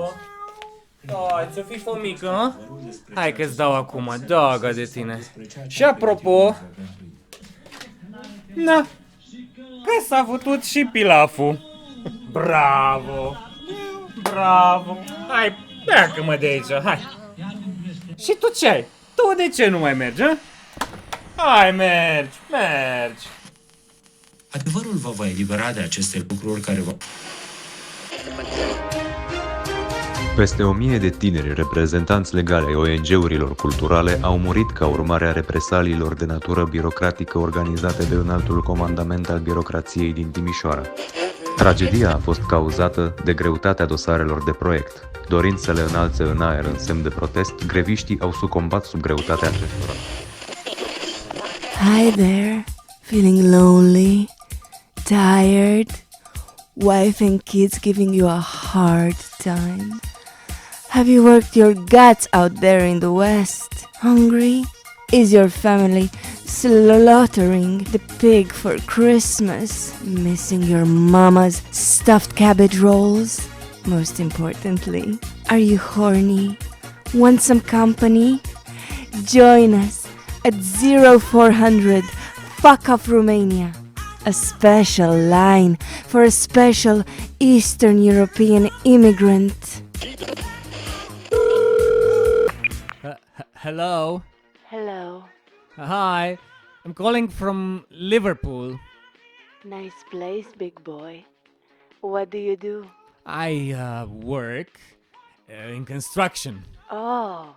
Bravo! Da, ți-o fi fomică, hă? Hai că-ți dau acum, dogă de tine. Și apropo... Na, că s-a făcut și pilaful. Bravo! Bravo! Hai, pleacă-mă de aici, hai! Și tu ce ai? Tu de ce nu mai mergi, hă? Hai, mergi! Adevărul vă va elibera de aceste lucruri care vă... Peste 1000 de tineri reprezentanți legali ai ONG-urilor culturale au murit ca urmare a represaliilor de natură birocratică organizate de Înaltul Comandament al Birocrației din Timișoara. Tragedia a fost cauzată de greutatea dosarelor de proiect. Dorind să le înalțe în aer în semn de protest, greviștii au sucombat sub greutatea acestora. Hi there, feeling lonely, tired, wife and kids giving you a hard time? Have you worked your guts out there in the West? Hungry? Is your family slaughtering the pig for Christmas? Missing your mama's stuffed cabbage rolls? Most importantly, are you horny? Want some company? Join us at 0400 Fuck Off Romania, a special line for a special Eastern European immigrant. Hello? Hello, Hi, I'm calling from Liverpool. nice place, big boy. What do you do? I work in construction. Oh,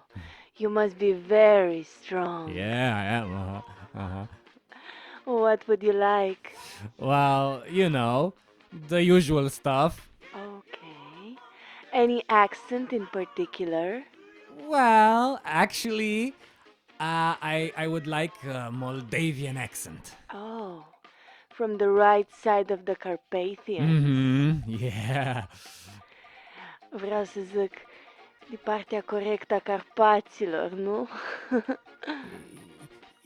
you must be very strong. Yeah, I am. Uh-huh. What would you like? Well, you know, the usual stuff. Okay. Any accent in particular? Well, actually, I would like a Moldavian accent. Oh, from the right side of the Carpathians. Yeah. Vreau să zic, de partea corectă a Carpaților, nu?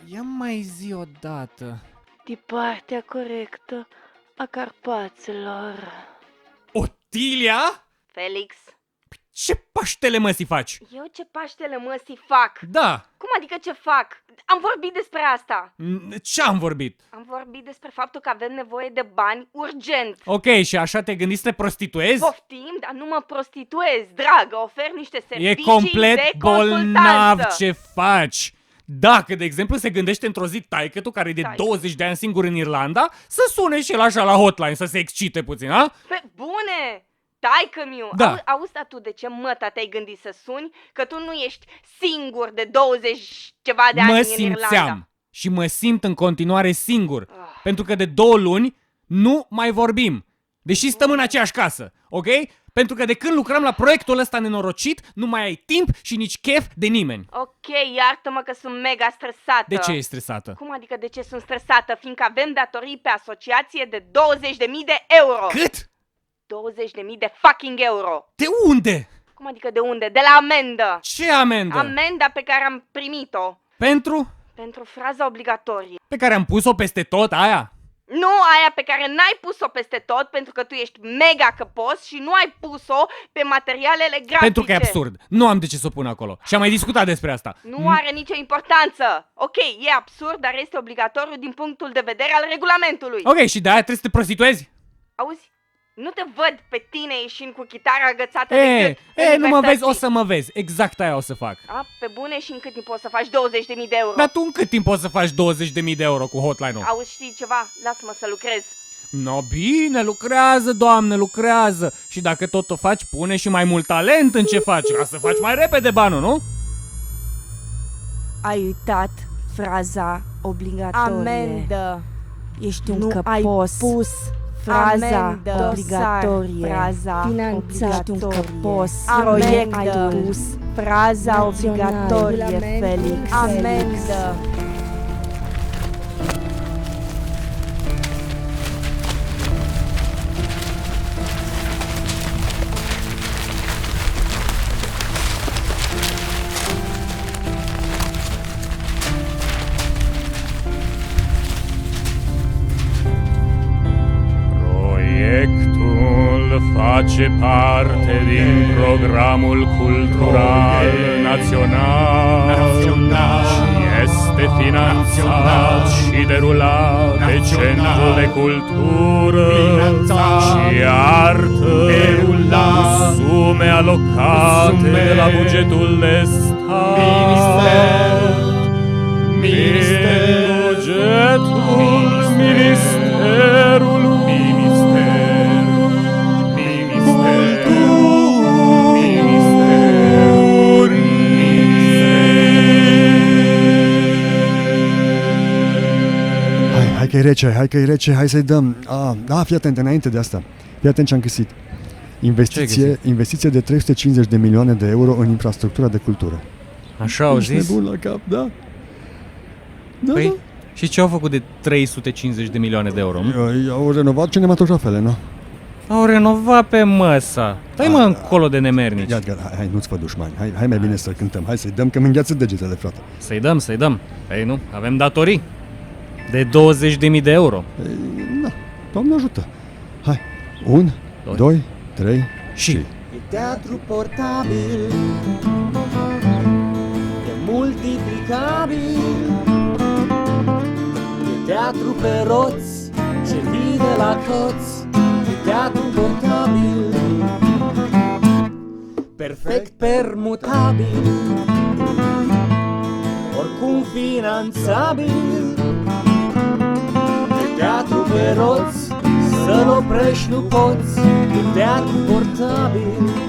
Ia mai zi odată. De partea corectă a Carpaților. Otilia? Felix, Ce paștele măsii faci? eu ce Paștele măsii fac? Da. Cum adică ce fac? Am vorbit despre asta. Ce am vorbit? Am vorbit despre faptul că avem nevoie de bani urgent. Ok, și așa te gândiți să te prostituezi? Poftim, dar nu mă prostituez, dragă, ofer niște E servicii complet de bolnav consultanță. ce faci. Dacă, de exemplu, se gândește într-o zi taică-tu, care e de Taică. 20 de ani singur în Irlanda, să sune și el așa la hotline, să se excite puțin, ha? Pe bune! Taică-miu! Da. Auzi, dar tu de ce măta te-ai gândit să suni? Că tu nu ești singur de 20 ceva de ani Mă în simțeam Irlanda. și mă simt în continuare singur, Ah. pentru că de 2 luni nu mai vorbim, deși stăm în aceeași casă, ok? Pentru că de când lucrăm la proiectul ăsta nenorocit, nu mai ai timp și nici chef de nimeni. Ok, iartă-mă că sunt mega stresată. De ce e stresată? Cum adică de ce sunt stresată? Fiindcă avem datorii pe asociație de 20.000 de euro. Cât? 20.000 de fucking euro. De unde? Cum adică de unde? De la amendă. Ce amendă? Amenda pe care am primit-o. Pentru? Pentru fraza obligatorie. Pe care am pus-o peste tot, aia? Nu aia pe care n-ai pus-o peste tot pentru că tu ești mega căpos și nu ai pus-o pe materialele grafice. Pentru că e absurd. Nu am de ce să o pun acolo. Și am mai discutat despre asta. Nu are nicio importanță. Ok, e absurd, dar este obligatoriu din punctul de vedere al regulamentului. Ok, și de aia trebuie să te prostituezi? Auzi? Nu te văd pe tine ieșind cu chitara agățată de gât în Nu mă vezi, universității. o să mă vezi. Exact aia o să fac. A, pe bune, și în cât timp poți să faci 20.000 de euro? Dar tu în cât timp poți să faci 20.000 de euro cu hotline-ul? Auzi, știi ceva? Lasă-mă să lucrez. No, bine, lucrează, doamne, lucrează. Și dacă tot o faci, pune și mai mult talent în ce faci, ca să faci mai repede banul, nu? Ai uitat fraza obligatorie. Amendă. Ești un Nu căpos. ai pus fraza amendă. obligatorie. Fraza finanțat. Ești un obligatorie. căpos. Amendă. Proiect ai pus. Fraza Național. obligatorie, Felix. Amendă. Proiectul face face parte din programul cultural național și este finanțat și derulat de Centrul de Cultură și Artă cu sume alocate de la bugetul de stat. Hai că e rece, hai să-i dăm. Fii atent, înainte de asta. Fii atent ce am găsit. Investiție de 350 de milioane de euro în infrastructura de cultură. Așa au Ești zis? nebun la cap, da? Da, Păi, și ce au făcut de 350 de milioane de euro? da. Au renovat cinematografele, nu? Au renovat pe măsa. Dai mă încolo de nemernici. Ia, hai, nu-ți fă dușmani. Hai mai bine să cântăm. Hai să-i dăm, că mi-ngheață degetele, frate. Să-i dăm. Ei nu, avem datorii. De 20.000 de euro. Na, Doamne ajută. Hai, 1, 2, 3 și... E teatru portabil, e multiplicabil, e teatru pe roți, ce vine la toți, e teatru portabil, perfect permutabil, oricum finanțabil, e teatru pe roți, să-l oprești nu poți, e teatru portabil.